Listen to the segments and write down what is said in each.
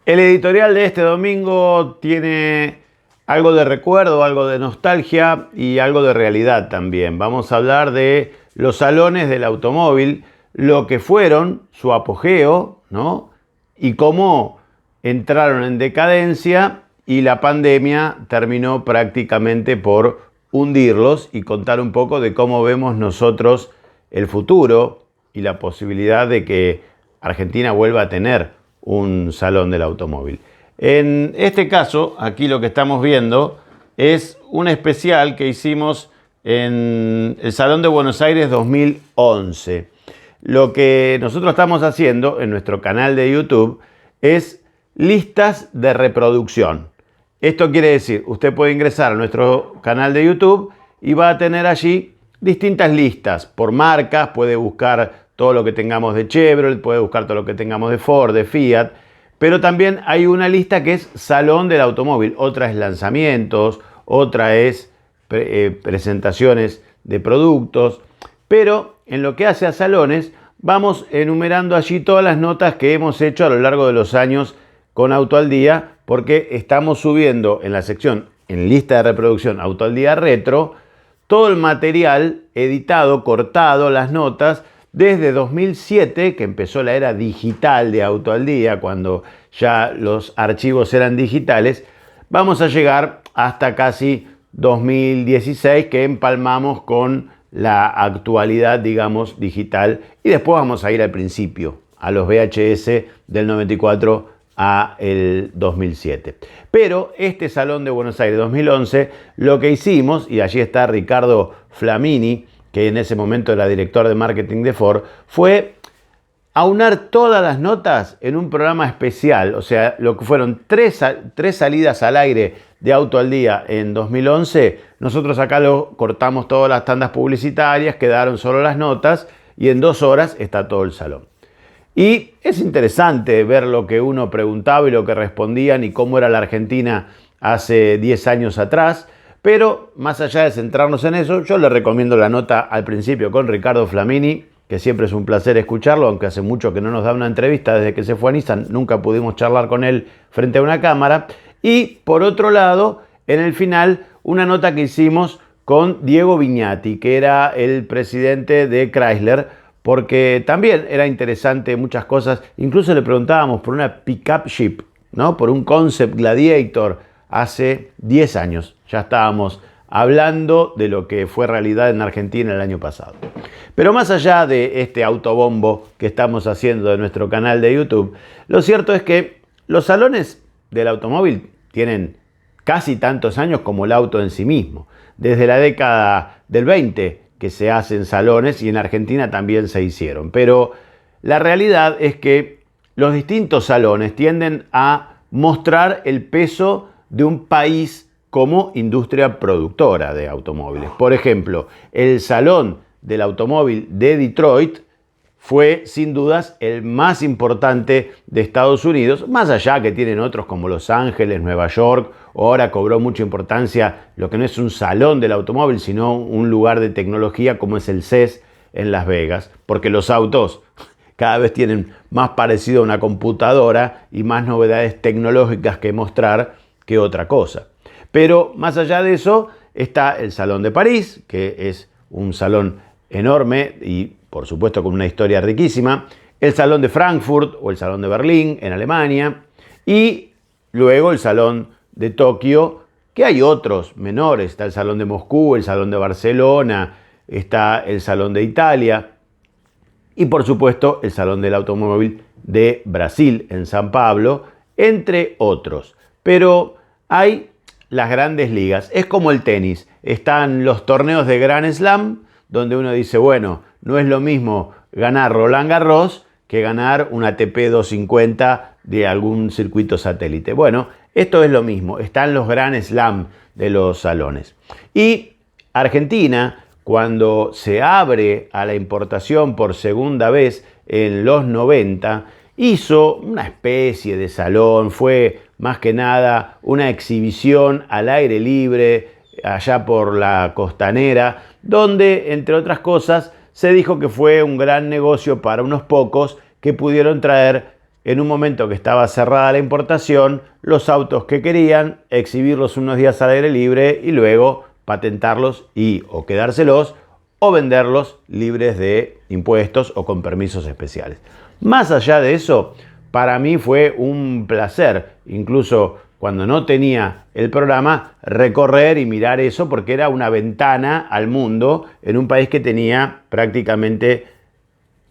El editorial de este domingo tiene algo de recuerdo, algo de nostalgia y algo de realidad también. Vamos a hablar de los salones del automóvil, lo que fueron, su apogeo, ¿no? Y cómo entraron en decadencia y la pandemia terminó prácticamente por hundirlos, y contar un poco de cómo vemos nosotros el futuro y la posibilidad de que Argentina vuelva a tener un salón del automóvil. En este caso, aquí lo que estamos viendo es un especial que hicimos en el Salón de Buenos Aires 2011. Lo que nosotros estamos haciendo en nuestro canal de YouTube es listas de reproducción. Esto quiere decir, usted puede ingresar a nuestro canal de YouTube y va a tener allí distintas listas por marcas. Puede buscar todo lo que tengamos de Chevrolet, puede buscar todo lo que tengamos de Ford, de Fiat, pero también hay una lista que es Salón del Automóvil, otra es lanzamientos, otra es presentaciones de productos. Pero en lo que hace a salones, vamos enumerando allí todas las notas que hemos hecho a lo largo de los años con Auto al Día, porque estamos subiendo en la sección, en lista de reproducción Auto al Día Retro, todo el material editado, cortado, las notas, desde 2007, que empezó la era digital de Auto al Día, cuando ya los archivos eran digitales. Vamos a llegar hasta casi 2016, que empalmamos con la actualidad, digamos, digital. Y después vamos a ir al principio, a los VHS del 94 a el 2007. Pero este Salón de Buenos Aires 2011, lo que hicimos, y allí está Ricardo Flamini, que en ese momento era director de marketing de Ford, fue aunar todas las notas en un programa especial. O sea, lo que fueron tres salidas al aire de Auto al Día en 2011, nosotros acá lo cortamos todas las tandas publicitarias, quedaron solo las notas, y en 2 horas está todo el salón. Y es interesante ver lo que uno preguntaba y lo que respondían y cómo era la Argentina hace 10 años atrás. Pero más allá de centrarnos en eso, yo le recomiendo la nota al principio con Ricardo Flamini, que siempre es un placer escucharlo, aunque hace mucho que no nos da una entrevista. Desde que se fue a Nissan nunca pudimos charlar con él frente a una cámara. Y por otro lado, en el final, una nota que hicimos con Diego Viñati, que era el presidente de Chrysler, porque también era interesante muchas cosas. Incluso le preguntábamos por una pickup Jeep, ¿no? Por un Concept Gladiator hace 10 años. Ya estábamos hablando de lo que fue realidad en Argentina el año pasado. Pero más allá de este autobombo que estamos haciendo de nuestro canal de YouTube, lo cierto es que los salones del automóvil tienen casi tantos años como el auto en sí mismo. Desde la década del 20 que se hacen salones, y en Argentina también se hicieron. Pero la realidad es que los distintos salones tienden a mostrar el peso de un país como industria productora de automóviles. Por ejemplo, el Salón del Automóvil de Detroit fue sin dudas el más importante de Estados Unidos, más allá que tienen otros como Los Ángeles, Nueva York, o ahora cobró mucha importancia lo que no es un salón del automóvil, sino un lugar de tecnología como es el CES en Las Vegas, porque los autos cada vez tienen más parecido a una computadora y más novedades tecnológicas que mostrar que otra cosa. Pero más allá de eso está el Salón de París, que es un salón enorme y por supuesto con una historia riquísima, el Salón de Frankfurt o el Salón de Berlín en Alemania, y luego el Salón de Tokio, que hay otros menores. Está el Salón de Moscú, el Salón de Barcelona, está el Salón de Italia y por supuesto el Salón del Automóvil de Brasil en San Pablo, entre otros. Pero hay las grandes ligas. Es como el tenis. Están los torneos de Grand Slam, donde uno dice, bueno, no es lo mismo ganar Roland Garros que ganar un ATP 250 de algún circuito satélite. Bueno, esto es lo mismo. Están los Grand Slam de los salones. Y Argentina, cuando se abre a la importación por segunda vez en los 90, hizo una especie de salón. Fue más que nada una exhibición al aire libre, allá por la Costanera, donde, entre otras cosas, se dijo que fue un gran negocio para unos pocos que pudieron traer en un momento que estaba cerrada la importación, los autos que querían, exhibirlos unos días al aire libre y luego patentarlos y o quedárselos o venderlos libres de impuestos o con permisos especiales. Más allá de eso, para mí fue un placer, incluso cuando no tenía el programa, recorrer y mirar eso porque era una ventana al mundo en un país que tenía prácticamente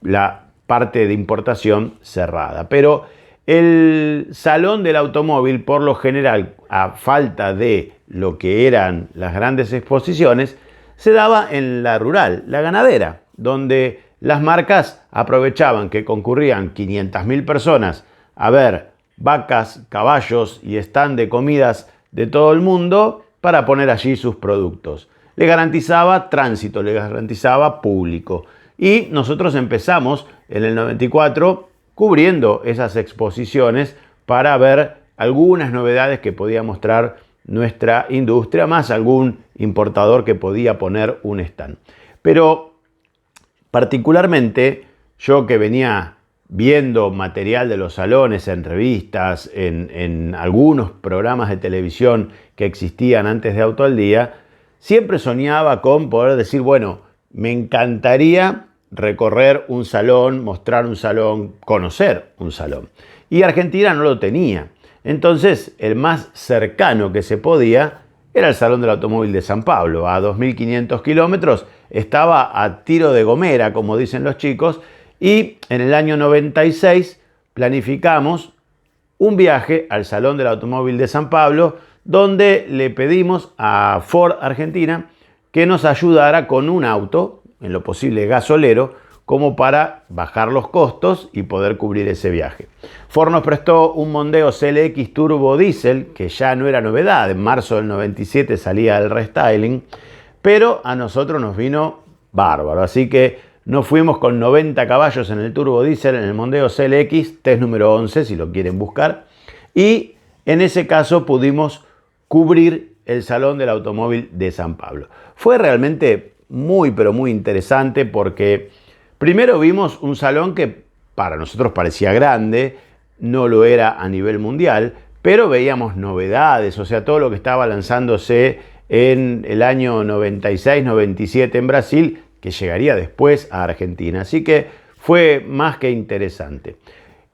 la parte de importación cerrada. Pero el salón del automóvil, por lo general, a falta de lo que eran las grandes exposiciones, se daba en la rural, la ganadera, donde las marcas aprovechaban que concurrían 500.000 personas a ver vacas, caballos y stand de comidas de todo el mundo para poner allí sus productos. Le garantizaba tránsito, le garantizaba público. Y nosotros empezamos en el 94 cubriendo esas exposiciones para ver algunas novedades que podía mostrar nuestra industria, más algún importador que podía poner un stand. Pero particularmente yo, que venía viendo material de los salones en revistas, en algunos programas de televisión que existían antes de Auto al Día, siempre soñaba con poder decir, bueno, me encantaría recorrer un salón, mostrar un salón, conocer un salón. Y Argentina no lo tenía. Entonces, el más cercano que se podía era el Salón del Automóvil de San Pablo. A 2.500 kilómetros, estaba a tiro de gomera, como dicen los chicos, y en el año 96 planificamos un viaje al Salón del Automóvil de San Pablo, donde le pedimos a Ford Argentina que nos ayudara con un auto, en lo posible gasolero, como para bajar los costos y poder cubrir ese viaje. Ford nos prestó un Mondeo CLX Turbo Diesel, que ya no era novedad, en marzo del 97 salía el restyling, pero a nosotros nos vino bárbaro, así que nos fuimos con 90 caballos en el Turbo Diesel, en el Mondeo CLX, test número 11 si lo quieren buscar, y en ese caso pudimos cubrir el Salón del Automóvil de San Pablo. Fue realmente muy, pero muy interesante porque primero vimos un salón que para nosotros parecía grande, no lo era a nivel mundial, pero veíamos novedades, o sea, todo lo que estaba lanzándose en el año 96-97 en Brasil, que llegaría después a Argentina. Así que fue más que interesante.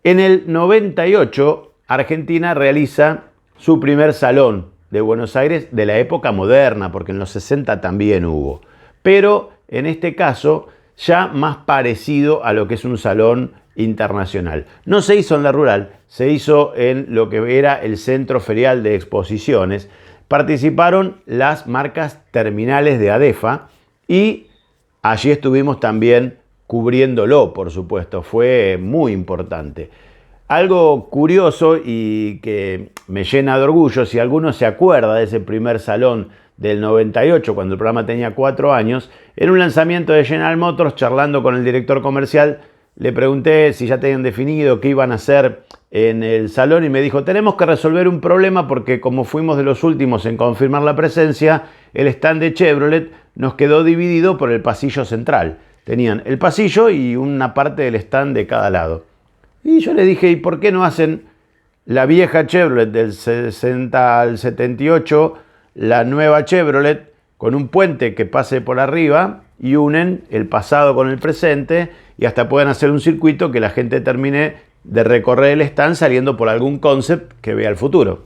En el 98, Argentina realiza su primer salón de Buenos Aires de la época moderna, porque en los 60 también hubo. Pero en este caso ya más parecido a lo que es un salón internacional. No se hizo en la rural, se hizo en lo que era el Centro Ferial de Exposiciones. Participaron las marcas terminales de ADEFA y allí estuvimos también cubriéndolo, por supuesto. Fue muy importante. Algo curioso y que me llena de orgullo, si alguno se acuerda de ese primer salón del 98, cuando el programa tenía 4 años, en un lanzamiento de General Motors, charlando con el director comercial, le pregunté si ya tenían definido qué iban a hacer en el salón y me dijo, tenemos que resolver un problema porque como fuimos de los últimos en confirmar la presencia, el stand de Chevrolet nos quedó dividido por el pasillo central. Tenían el pasillo y una parte del stand de cada lado. Y yo le dije, ¿y por qué no hacen la vieja Chevrolet del 60 al 78, la nueva Chevrolet, con un puente que pase por arriba y unen el pasado con el presente y hasta pueden hacer un circuito que la gente termine de recorrer el stand saliendo por algún concept que vea el futuro?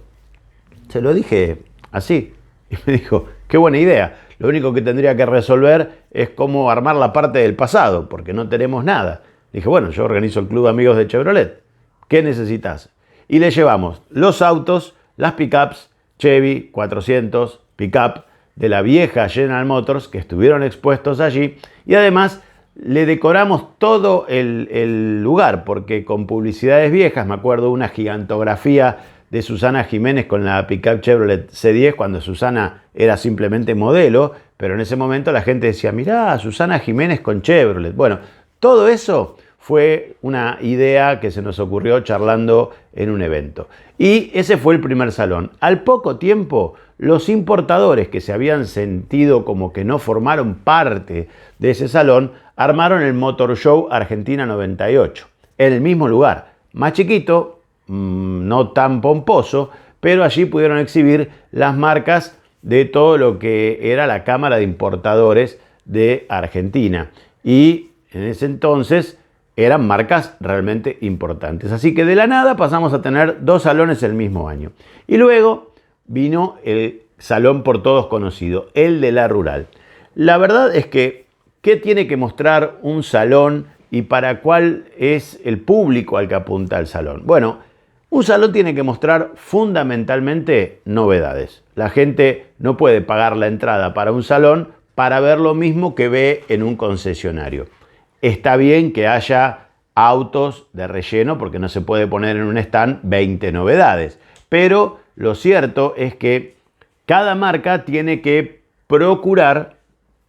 Se lo dije así y me dijo, qué buena idea. Lo único que tendría que resolver es cómo armar la parte del pasado, porque no tenemos nada. Dije, bueno, yo organizo el Club de Amigos de Chevrolet. ¿Qué necesitas? Y le llevamos los autos, las pickups, Chevy 400, pickup de la vieja General Motors que estuvieron expuestos allí y además le decoramos todo el lugar porque con publicidades viejas, me acuerdo una gigantografía de Susana Jiménez con la pickup Chevrolet C10 cuando Susana era simplemente modelo, pero en ese momento la gente decía, mirá, Susana Jiménez con Chevrolet. Bueno, todo eso fue una idea que se nos ocurrió charlando en un evento. Y ese fue el primer salón. Al poco tiempo, los importadores que se habían sentido como que no formaron parte de ese salón, armaron el Motor Show Argentina 98, en el mismo lugar, más chiquito, no tan pomposo, pero allí pudieron exhibir las marcas de todo lo que era la Cámara de Importadores de Argentina. Y en ese entonces eran marcas realmente importantes. Así que de la nada pasamos a tener 2 salones el mismo año. Y luego vino el salón por todos conocido, el de la Rural. La verdad es que, ¿qué tiene que mostrar un salón y para cuál es el público al que apunta el salón? Bueno, un salón tiene que mostrar fundamentalmente novedades. La gente no puede pagar la entrada para un salón para ver lo mismo que ve en un concesionario. Está bien que haya autos de relleno porque no se puede poner en un stand 20 novedades, pero lo cierto es que cada marca tiene que procurar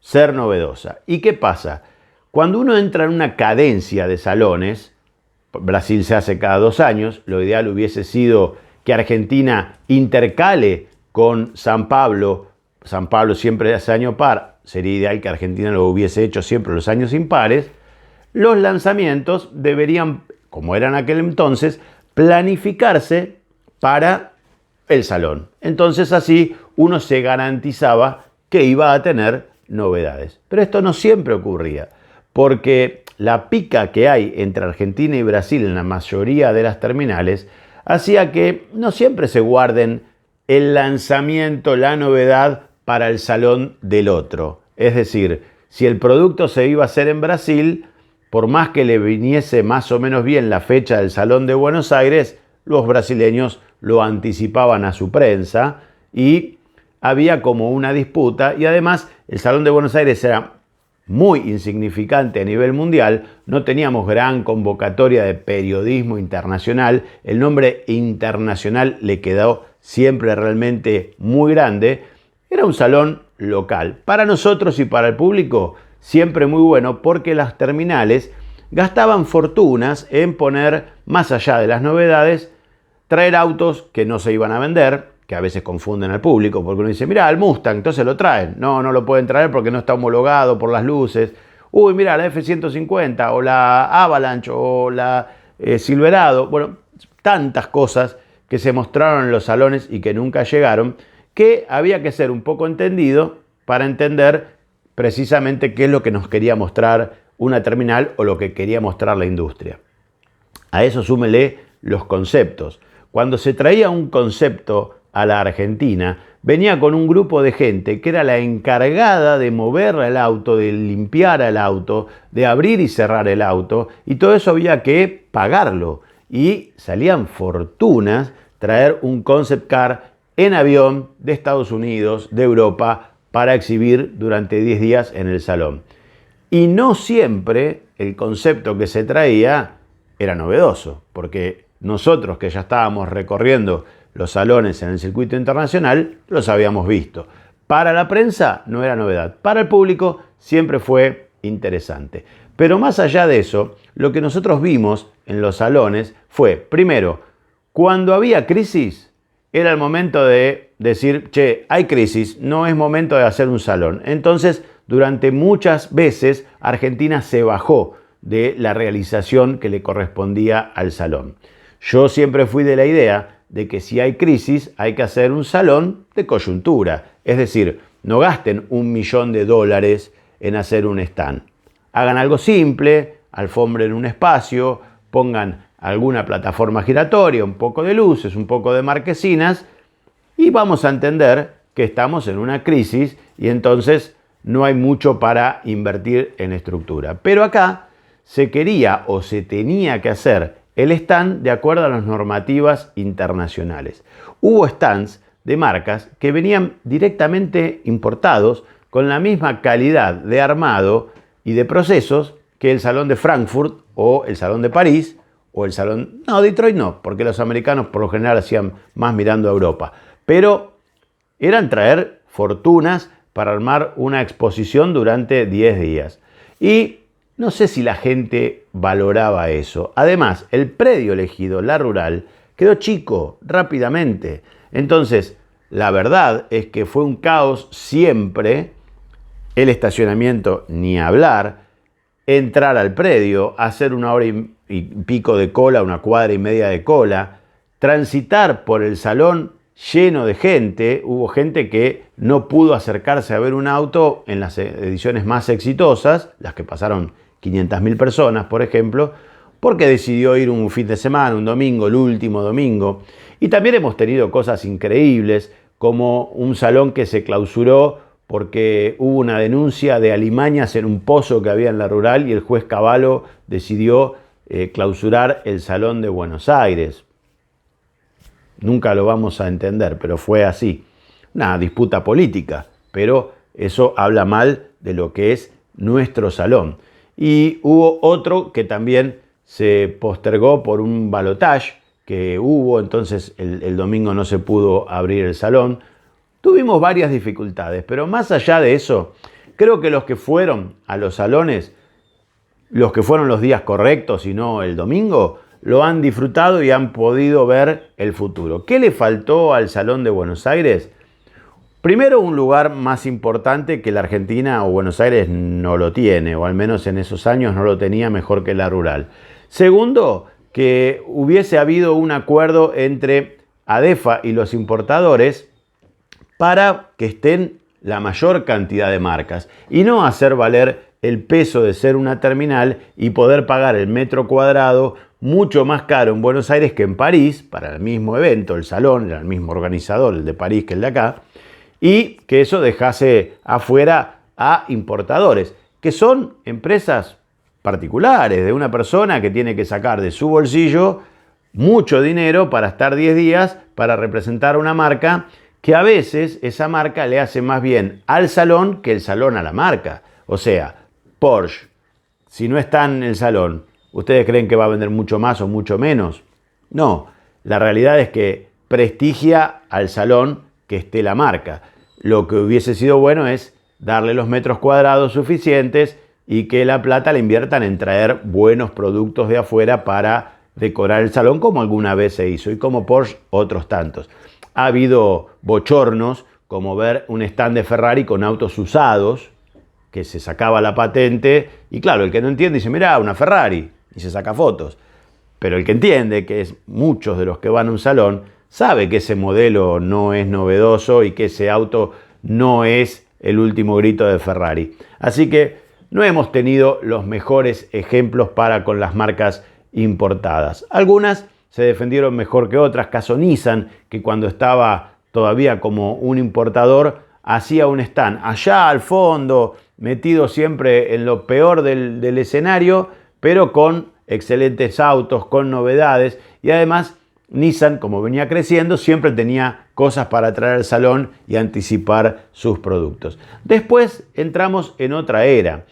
ser novedosa. ¿Y qué pasa? Cuando uno entra en una cadencia de salones, Brasil se hace cada 2 años, lo ideal hubiese sido que Argentina intercale con San Pablo siempre hace año par, sería ideal que Argentina lo hubiese hecho siempre los años impares. Los lanzamientos deberían, como eran aquel entonces, planificarse para el salón. Entonces así uno se garantizaba que iba a tener novedades. Pero esto no siempre ocurría, porque la pica que hay entre Argentina y Brasil en la mayoría de las terminales hacía que no siempre se guarden el lanzamiento, la novedad para el salón del otro. Es decir, si el producto se iba a hacer en Brasil, por más que le viniese más o menos bien la fecha del Salón de Buenos Aires, los brasileños lo anticipaban a su prensa y había como una disputa. Y además el Salón de Buenos Aires era muy insignificante a nivel mundial, no teníamos gran convocatoria de periodismo internacional, el nombre internacional le quedó siempre realmente muy grande. Era un salón local, para nosotros y para el público siempre muy bueno, porque las terminales gastaban fortunas en poner, más allá de las novedades, traer autos que no se iban a vender, que a veces confunden al público, porque uno dice, mira, el Mustang, entonces lo traen. No, no lo pueden traer porque no está homologado por las luces. Uy, mira, la F-150 o la Avalanche o la Silverado. Bueno, tantas cosas que se mostraron en los salones y que nunca llegaron, que había que ser un poco entendido para entender precisamente qué es lo que nos quería mostrar una terminal o lo que quería mostrar la industria. A eso súmele los conceptos. Cuando se traía un concepto a la Argentina, venía con un grupo de gente que era la encargada de mover el auto, de limpiar el auto, de abrir y cerrar el auto, y todo eso había que pagarlo. Y salían fortunas traer un concept car en avión de Estados Unidos, de Europa, para exhibir durante 10 días en el salón. Y no siempre el concepto que se traía era novedoso, porque nosotros que ya estábamos recorriendo los salones en el circuito internacional, los habíamos visto. Para la prensa no era novedad, para el público siempre fue interesante. Pero más allá de eso, lo que nosotros vimos en los salones fue, primero, cuando había crisis, era el momento de decir, che, hay crisis, no es momento de hacer un salón. Entonces, durante muchas veces, Argentina se bajó de la realización que le correspondía al salón. Yo siempre fui de la idea de que si hay crisis hay que hacer un salón de coyuntura. Es decir, no gasten $1.000.000 en hacer un stand. Hagan algo simple, alfombren un espacio, pongan alguna plataforma giratoria, un poco de luces, un poco de marquesinas y vamos a entender que estamos en una crisis y entonces no hay mucho para invertir en estructura. Pero acá se quería o se tenía que hacer el stand de acuerdo a las normativas internacionales. Hubo stands de marcas que venían directamente importados con la misma calidad de armado y de procesos que el Salón de Frankfurt o el Salón de París o el Salón... No, Detroit no, porque los americanos por lo general hacían más mirando a Europa. Pero eran traer fortunas para armar una exposición durante 10 días. Y no sé si la gente valoraba eso. Además, el predio elegido, la Rural, quedó chico rápidamente. Entonces, la verdad es que fue un caos siempre. El estacionamiento, ni hablar. Entrar al predio, hacer 1 hora y pico de cola, 1,5 cuadras de cola, transitar por el salón lleno de gente. Hubo gente que no pudo acercarse a ver un auto en las ediciones más exitosas, las que pasaron 500.000 personas, por ejemplo, porque decidió ir un fin de semana, un domingo, el último domingo. Y también hemos tenido cosas increíbles, como un salón que se clausuró porque hubo una denuncia de alimañas en un pozo que había en la rural y el juez Cavallo decidió clausurar el Salón de Buenos Aires. Nunca lo vamos a entender, pero fue así. Una disputa política, pero eso habla mal de lo que es nuestro salón. Y hubo otro que también se postergó por un balotaje que hubo, entonces el domingo no se pudo abrir el salón. Tuvimos varias dificultades, pero más allá de eso, creo que los que fueron a los salones, los que fueron los días correctos y no el domingo, lo han disfrutado y han podido ver el futuro. ¿Qué le faltó al Salón de Buenos Aires? Primero, un lugar más importante que la Argentina o Buenos Aires no lo tiene, o al menos en esos años no lo tenía mejor que la rural. Segundo, que hubiese habido un acuerdo entre ADEFA y los importadores para que estén la mayor cantidad de marcas y no hacer valer el peso de ser una terminal y poder pagar el metro cuadrado mucho más caro en Buenos Aires que en París para el mismo evento. El salón era el mismo organizador, el de París, que el de acá, y que eso dejase afuera a importadores, que son empresas particulares de una persona que tiene que sacar de su bolsillo mucho dinero para estar 10 días para representar una marca que a veces esa marca le hace más bien al salón que el salón a la marca. O sea, Porsche, si no está en el salón, ¿ustedes creen que va a vender mucho más o mucho menos? No, la realidad es que prestigia al salón que esté la marca. Lo que hubiese sido bueno es darle los metros cuadrados suficientes y que la plata la inviertan en traer buenos productos de afuera para decorar el salón, como alguna vez se hizo, y como Porsche otros tantos. Ha habido bochornos, como ver un stand de Ferrari con autos usados, que se sacaba la patente, y claro, el que no entiende dice, mirá, una Ferrari, y se saca fotos. Pero el que entiende, que es muchos de los que van a un salón, sabe que ese modelo no es novedoso y que ese auto no es el último grito de Ferrari. Así que no hemos tenido los mejores ejemplos para con las marcas importadas. Algunas se defendieron mejor que otras, caso Nissan, que cuando estaba todavía como un importador, hacía un stand allá al fondo, metido siempre en lo peor del escenario, pero con excelentes autos, con novedades, y además Nissan, como venía creciendo, siempre tenía cosas para traer al salón y anticipar sus productos. Después entramos en otra era.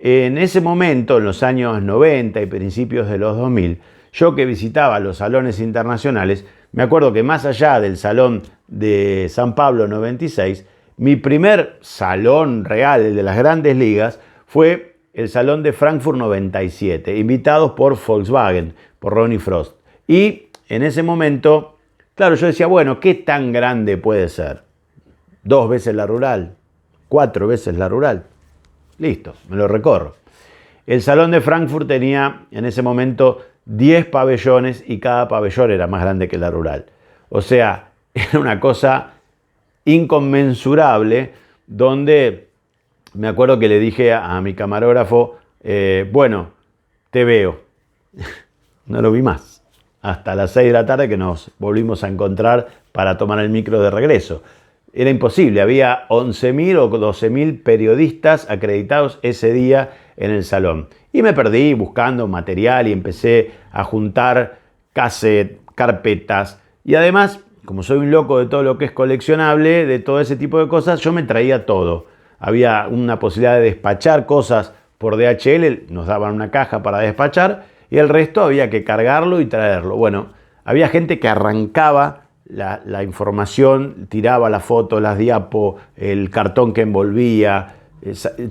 En ese momento, en los años 90 y principios de los 2000, yo que visitaba los salones internacionales, me acuerdo que más allá del salón de San Pablo 96, mi primer salón real, el de las grandes ligas, fue el salón de Frankfurt 97, invitados por Volkswagen, por Ronnie Frost. Y en ese momento, claro, yo decía, bueno, ¿qué tan grande puede ser? 2 veces la rural, 4 veces la rural. Listo, me lo recorro. El salón de Frankfurt tenía en ese momento 10 pabellones y cada pabellón era más grande que la rural. O sea, era una cosa inconmensurable, donde me acuerdo que le dije a mi camarógrafo, bueno, te veo. No lo vi más. Hasta las 6 de la tarde que nos volvimos a encontrar para tomar el micro de regreso. Era imposible, había 11.000 o 12.000 periodistas acreditados ese día en el salón. Y me perdí buscando material y empecé a juntar cassette, carpetas. Y además, como soy un loco de todo lo que es coleccionable, de todo ese tipo de cosas, yo me traía todo. Había una posibilidad de despachar cosas por DHL, nos daban una caja para despachar, y el resto había que cargarlo y traerlo. Bueno, había gente que arrancaba la información, tiraba la foto, las diapos, el cartón que envolvía,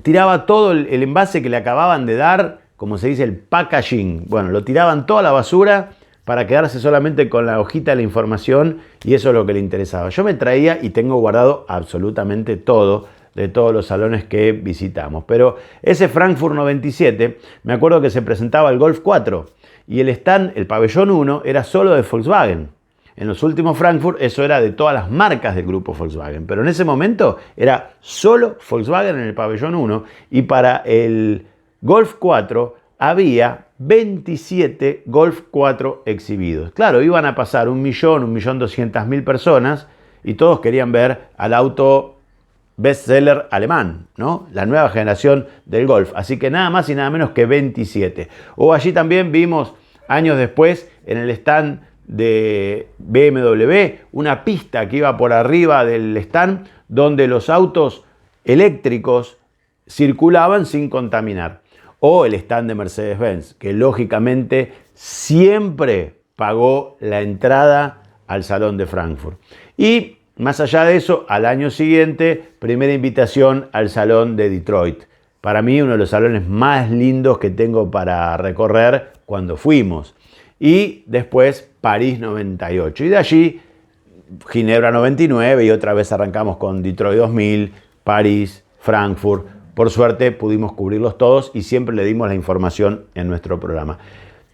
tiraba todo el envase que le acababan de dar, como se dice, el packaging. Bueno, lo tiraban toda la basura para quedarse solamente con la hojita de la información, y eso es lo que le interesaba. Yo me traía y tengo guardado absolutamente todo de todos los salones que visitamos. Pero ese Frankfurt 97, me acuerdo que se presentaba el Golf 4 y el stand, el pabellón 1, era solo de Volkswagen. En los últimos Frankfurt eso era de todas las marcas del grupo Volkswagen, pero en ese momento era solo Volkswagen en el pabellón 1 y para el Golf 4 había 27 Golf 4 exhibidos. Claro, iban a pasar 1.200.000 personas y todos querían ver al auto bestseller alemán, ¿no? La nueva generación del Golf. Así que nada más y nada menos que 27. O allí también vimos, años después, en el stand de BMW, una pista que iba por arriba del stand donde los autos eléctricos circulaban sin contaminar. O el stand de Mercedes-Benz, que lógicamente siempre pagó la entrada al Salón de Frankfurt. Y más allá de eso, al año siguiente, primera invitación al Salón de Detroit. Para mí, uno de los salones más lindos que tengo para recorrer cuando fuimos. Y después, París 98. Y de allí, Ginebra 99 y otra vez arrancamos con Detroit 2000, París, Frankfurt. Por suerte pudimos cubrirlos todos y siempre le dimos la información en nuestro programa.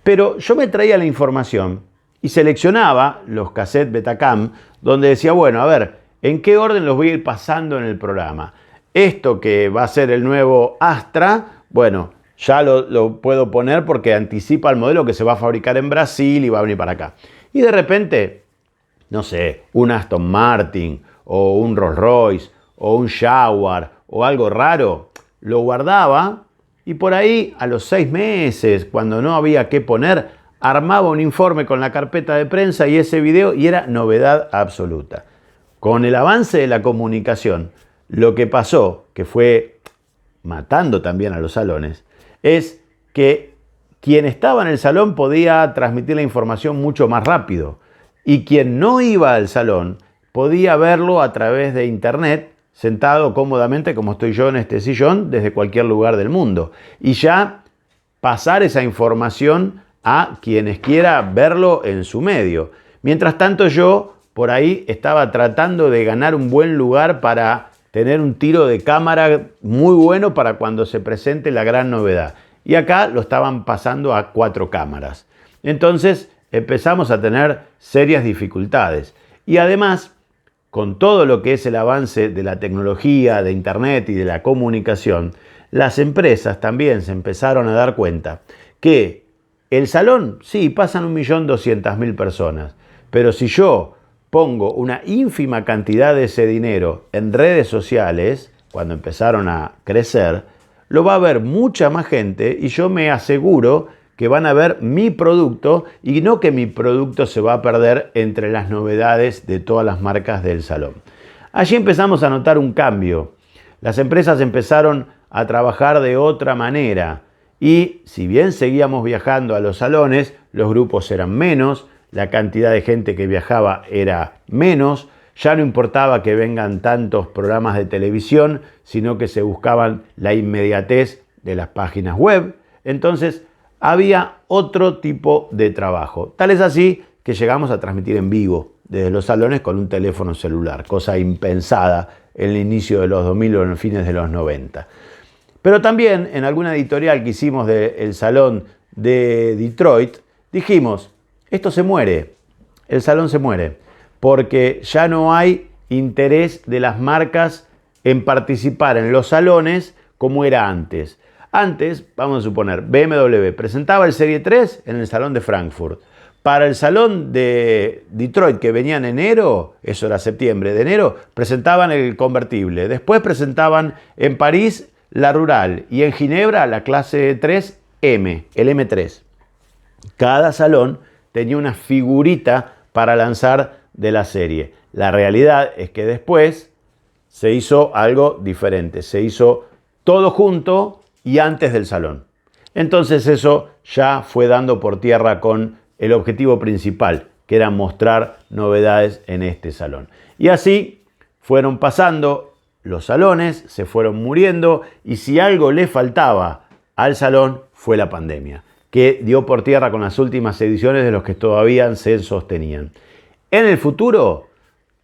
Pero yo me traía la información y seleccionaba los cassettes Betacam donde decía, bueno, a ver, ¿en qué orden los voy a ir pasando en el programa? Esto que va a ser el nuevo Astra, bueno, ya lo puedo poner porque anticipa el modelo que se va a fabricar en Brasil y va a venir para acá. Y de repente, no sé, un Aston Martin o un Rolls Royce o un Jaguar o algo raro, lo guardaba y por ahí a los 6 meses, cuando no había qué poner, armaba un informe con la carpeta de prensa y ese video y era novedad absoluta. Con el avance de la comunicación, lo que pasó, que fue matando también a los salones, es que quien estaba en el salón podía transmitir la información mucho más rápido y quien no iba al salón podía verlo a través de internet, sentado cómodamente como estoy yo en este sillón desde cualquier lugar del mundo y ya pasar esa información a quienes quiera verlo en su medio. Mientras tanto yo por ahí estaba tratando de ganar un buen lugar para tener un tiro de cámara muy bueno para cuando se presente la gran novedad. Y acá lo estaban pasando a 4 cámaras. Entonces empezamos a tener serias dificultades. Y además, con todo lo que es el avance de la tecnología, de Internet y de la comunicación, las empresas también se empezaron a dar cuenta que el salón, sí, pasan 1.200.000 personas, pero si yo pongo una ínfima cantidad de ese dinero en redes sociales, cuando empezaron a crecer, lo va a ver mucha más gente y yo me aseguro que van a ver mi producto y no que mi producto se va a perder entre las novedades de todas las marcas del salón. Allí empezamos a notar un cambio. Las empresas empezaron a trabajar de otra manera y si bien seguíamos viajando a los salones, los grupos eran menos, la cantidad de gente que viajaba era menos, ya no importaba que vengan tantos programas de televisión, sino que se buscaban la inmediatez de las páginas web. Entonces había otro tipo de trabajo. Tal es así que llegamos a transmitir en vivo desde los salones con un teléfono celular, cosa impensada en el inicio de los 2000 o en los fines de los 90. Pero también en alguna editorial que hicimos del Salón de Detroit, dijimos, esto se muere, el salón se muere, porque ya no hay interés de las marcas en participar en los salones como era antes. Antes, vamos a suponer, BMW presentaba el Serie 3 en el Salón de Frankfurt. Para el Salón de Detroit, que venía en enero, eso era septiembre, de enero, presentaban el convertible. Después presentaban en París la Rural y en Ginebra la clase 3M, el M3. Cada salón tenía una figurita para lanzar de la serie. La realidad es que después se hizo algo diferente. Se hizo todo junto y antes del salón. Entonces eso ya fue dando por tierra con el objetivo principal, que era mostrar novedades en este salón. Y así fueron pasando los salones, se fueron muriendo y si algo le faltaba al salón fue la pandemia, que dio por tierra con las últimas ediciones de los que todavía se sostenían. En el futuro,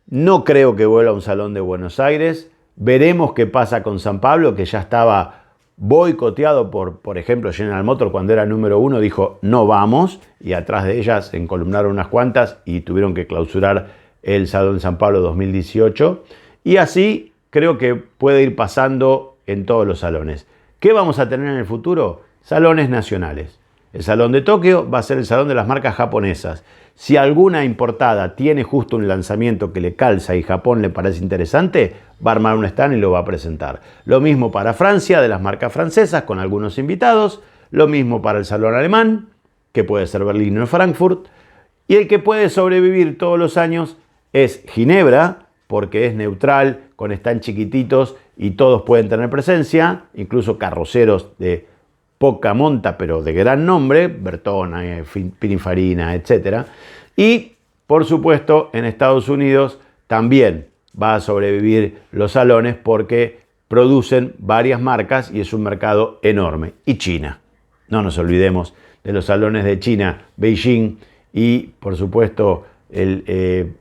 no creo que vuelva a un salón de Buenos Aires. Veremos qué pasa con San Pablo, que ya estaba boicoteado por ejemplo, General Motors cuando era número 1 dijo no vamos, y atrás de ellas se encolumnaron unas cuantas y tuvieron que clausurar el Salón San Pablo 2018. Y así creo que puede ir pasando en todos los salones. ¿Qué vamos a tener en el futuro? Salones nacionales. El Salón de Tokio va a ser el salón de las marcas japonesas. Si alguna importada tiene justo un lanzamiento que le calza y Japón le parece interesante, va a armar un stand y lo va a presentar. Lo mismo para Francia, de las marcas francesas, con algunos invitados. Lo mismo para el salón alemán, que puede ser Berlín o Frankfurt. Y el que puede sobrevivir todos los años es Ginebra, porque es neutral, con stand chiquititos y todos pueden tener presencia, incluso carroceros de poca monta, pero de gran nombre, Bertona, Pininfarina, etc. Y, por supuesto, en Estados Unidos también va a sobrevivir los salones porque producen varias marcas y es un mercado enorme. Y China. No nos olvidemos de los salones de China, Beijing y, por supuesto, el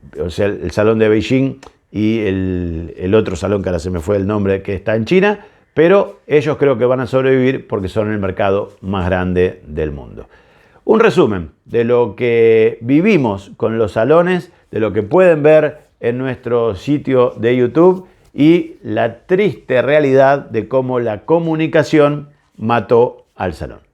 salón de Beijing y el otro salón que ahora se me fue el nombre que está en China, pero ellos creo que van a sobrevivir porque son el mercado más grande del mundo. Un resumen de lo que vivimos con los salones, de lo que pueden ver en nuestro sitio de YouTube y la triste realidad de cómo la comunicación mató al salón.